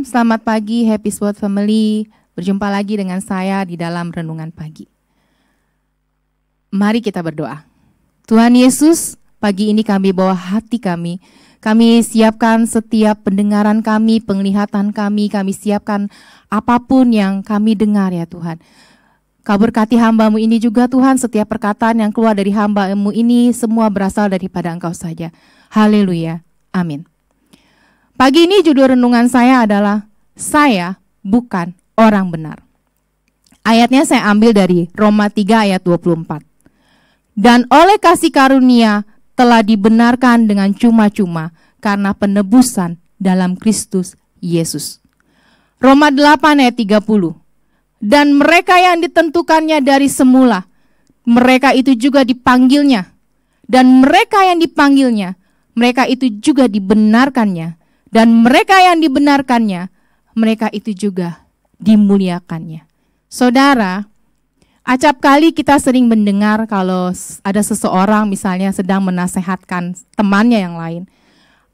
selamat pagi Happy Sport Family. Berjumpa lagi dengan saya di dalam Renungan Pagi. Mari kita berdoa. Tuhan Yesus, pagi ini kami bawa hati kami. Kami siapkan setiap pendengaran kami, penglihatan kami siapkan apapun yang kami dengar ya Tuhan. Kau berkati hamba-Mu ini juga Tuhan, setiap perkataan yang keluar dari hamba-Mu ini semua berasal daripada Engkau saja. Haleluya, amin. Pagi ini judul renungan saya adalah Saya Bukan Orang Benar. Ayatnya saya ambil dari Roma 3 ayat 24. Dan oleh kasih karunia telah dibenarkan dengan cuma-cuma karena penebusan dalam Kristus Yesus. Roma 8 ayat 30. Dan mereka yang ditentukannya dari semula, mereka itu juga dipanggilnya. Dan mereka yang dipanggilnya, mereka itu juga dibenarkannya. Dan mereka yang dibenarkannya, mereka itu juga dimuliakannya. Saudara, acap kali kita sering mendengar kalau ada seseorang misalnya sedang menasehatkan temannya yang lain.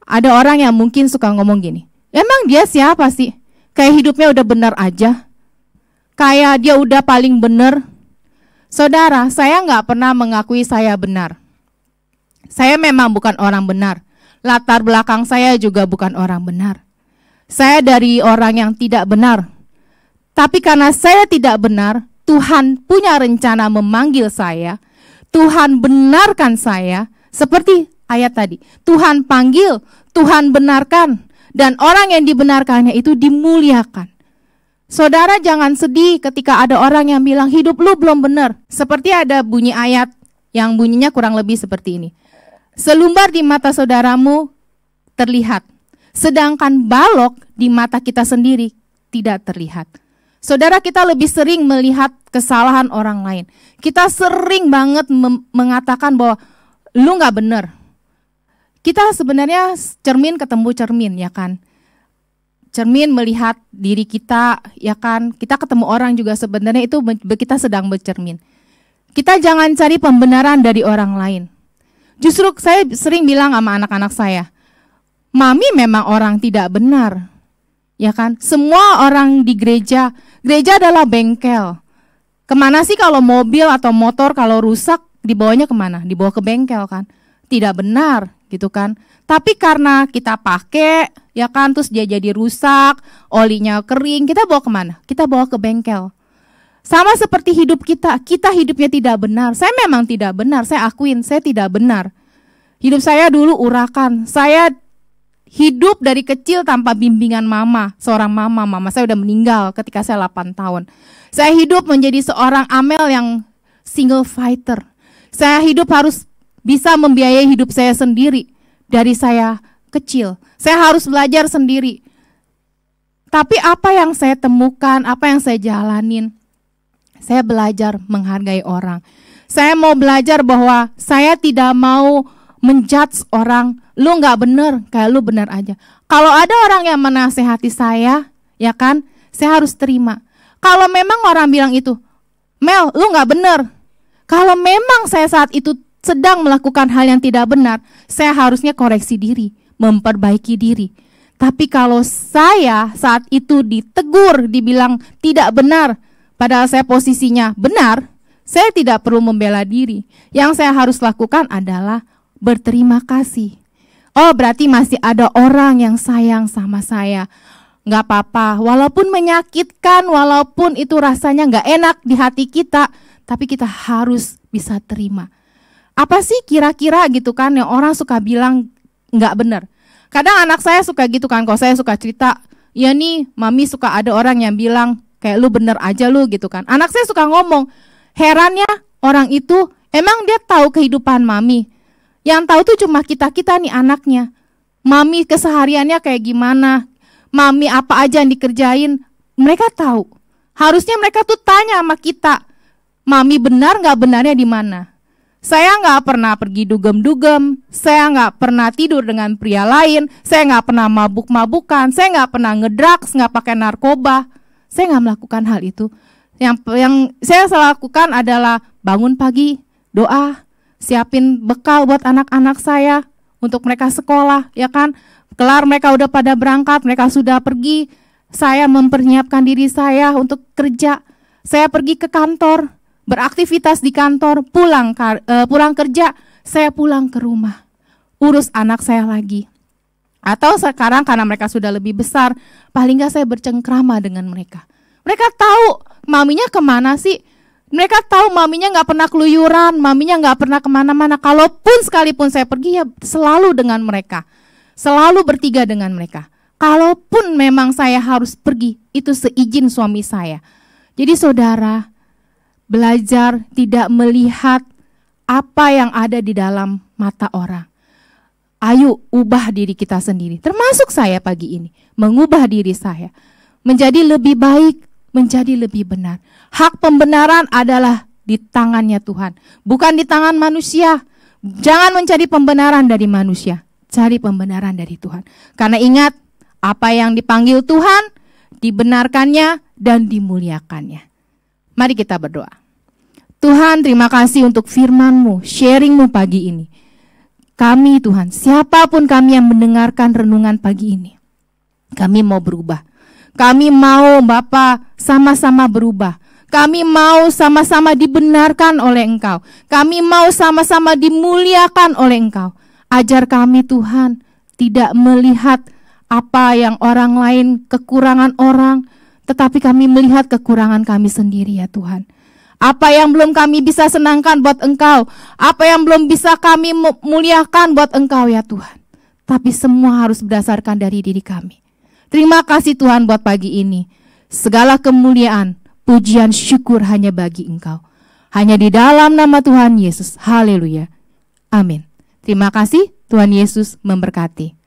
Ada orang yang mungkin suka ngomong gini, emang dia siapa sih? Kayak hidupnya udah benar aja. Kayak dia udah paling benar. Saudara, saya nggak pernah mengakui saya benar. Saya memang bukan orang benar. Latar belakang saya juga bukan orang benar. Saya dari orang yang tidak benar. Tapi karena saya tidak benar, Tuhan punya rencana memanggil saya. Tuhan benarkan saya. Seperti ayat tadi. Tuhan panggil, Tuhan benarkan. Dan orang yang dibenarkannya itu dimuliakan. Saudara jangan sedih ketika ada orang yang bilang hidup lu belum benar. Seperti ada bunyi ayat yang bunyinya kurang lebih seperti ini. Selumbar di mata saudaramu terlihat, sedangkan balok di mata kita sendiri tidak terlihat. Saudara, kita lebih sering melihat kesalahan orang lain. Kita sering banget mengatakan bahwa lu gak benar. Kita sebenarnya cermin ketemu cermin, ya kan? Cermin melihat diri kita, ya kan? Kita ketemu orang juga sebenarnya itu kita sedang bercermin. Kita jangan cari pembenaran dari orang lain. Justru saya sering bilang sama anak-anak saya, Mami memang orang tidak benar. Ya kan? Semua orang di gereja adalah bengkel. Kemana sih kalau mobil atau motor kalau rusak, dibawanya kemana? Dibawa ke bengkel kan? Tidak benar gitu kan. Tapi karena kita pakai, ya kan, terus dia jadi rusak, olinya kering, kita bawa kemana? Kita bawa ke bengkel. Sama seperti hidup kita hidupnya tidak benar. Saya memang tidak benar, saya akuin, saya tidak benar. Hidup saya dulu urakan. Saya hidup dari kecil tanpa bimbingan mama, seorang mama. Mama saya udah meninggal ketika saya 8 tahun. Saya hidup menjadi seorang amel yang single fighter. Saya hidup harus bisa membiayai hidup saya sendiri dari saya kecil. Saya harus belajar sendiri. Tapi apa yang saya temukan, apa yang saya jalanin, saya belajar menghargai orang. Saya mau belajar bahwa saya tidak mau menjudge orang, lu gak bener, kayak lu bener aja. Kalau ada orang yang menasehati saya, ya kan, saya harus terima. Kalau memang orang bilang itu, Mel, lu gak bener. Kalau memang saya saat itu sedang melakukan hal yang tidak benar, saya harusnya koreksi diri, memperbaiki diri. Tapi kalau saya saat itu ditegur, dibilang tidak benar, padahal saya posisinya benar, saya tidak perlu membela diri. Yang saya harus lakukan adalah berterima kasih. Oh, berarti masih ada orang yang sayang sama saya. Gak apa-apa, walaupun menyakitkan, walaupun itu rasanya gak enak di hati kita, tapi kita harus bisa terima. Apa sih kira-kira gitu kan yang orang suka bilang gak benar? Kadang anak saya suka gitu kan, kalau saya suka cerita, ya nih mami suka ada orang yang bilang kayak lu bener aja lu gitu kan. Anak saya suka ngomong, herannya orang itu emang dia tahu kehidupan mami. Yang tahu tuh cuma kita-kita nih anaknya. Mami kesehariannya kayak gimana, mami apa aja yang dikerjain, mereka tahu. Harusnya mereka tuh tanya sama kita, mami benar gak benarnya di mana. Saya gak pernah pergi dugem-dugem, saya gak pernah tidur dengan pria lain, saya gak pernah mabuk-mabukan, saya gak pernah ngedrugs, gak pakai narkoba. Saya gak melakukan hal itu. Yang saya lakukan adalah bangun pagi, doa, siapin bekal buat anak-anak saya untuk mereka sekolah, ya kan. Kelar mereka udah pada berangkat, mereka sudah pergi. Saya mempersiapkan diri saya untuk kerja. Saya pergi ke kantor, beraktivitas di kantor, pulang kerja, saya pulang ke rumah, urus anak saya lagi. Atau sekarang karena mereka sudah lebih besar, paling nggak saya bercengkrama dengan mereka. Mereka tahu maminya kemana sih. Mereka tahu maminya nggak pernah keluyuran, maminya nggak pernah kemana-mana. Kalaupun sekalipun saya pergi, ya selalu dengan mereka, selalu bertiga dengan mereka. Kalaupun memang saya harus pergi, itu seizin suami saya. Jadi saudara, belajar tidak melihat apa yang ada di dalam mata orang. Ayo ubah diri kita sendiri, termasuk saya pagi ini, mengubah diri saya menjadi lebih baik, menjadi lebih benar. Hak pembenaran adalah di tangannya Tuhan, bukan di tangan manusia. Jangan mencari pembenaran dari manusia, cari pembenaran dari Tuhan. Karena ingat, apa yang dipanggil Tuhan, dibenarkannya dan dimuliakannya. Mari kita berdoa. Tuhan, terima kasih untuk firman-Mu, sharing-Mu pagi ini. Kami Tuhan, siapapun kami yang mendengarkan renungan pagi ini, kami mau berubah. Kami mau Bapa sama-sama berubah. Kami mau sama-sama dibenarkan oleh Engkau. Kami mau sama-sama dimuliakan oleh Engkau. Ajar kami Tuhan, tidak melihat apa yang orang lain, kekurangan orang, tetapi kami melihat kekurangan kami sendiri ya Tuhan. Apa yang belum kami bisa senangkan buat Engkau, apa yang belum bisa kami muliakan buat Engkau ya Tuhan. Tapi semua harus berdasarkan dari diri kami. Terima kasih Tuhan buat pagi ini. Segala kemuliaan, pujian, syukur hanya bagi Engkau. Hanya di dalam nama Tuhan Yesus. Haleluya. Amin. Terima kasih, Tuhan Yesus memberkati.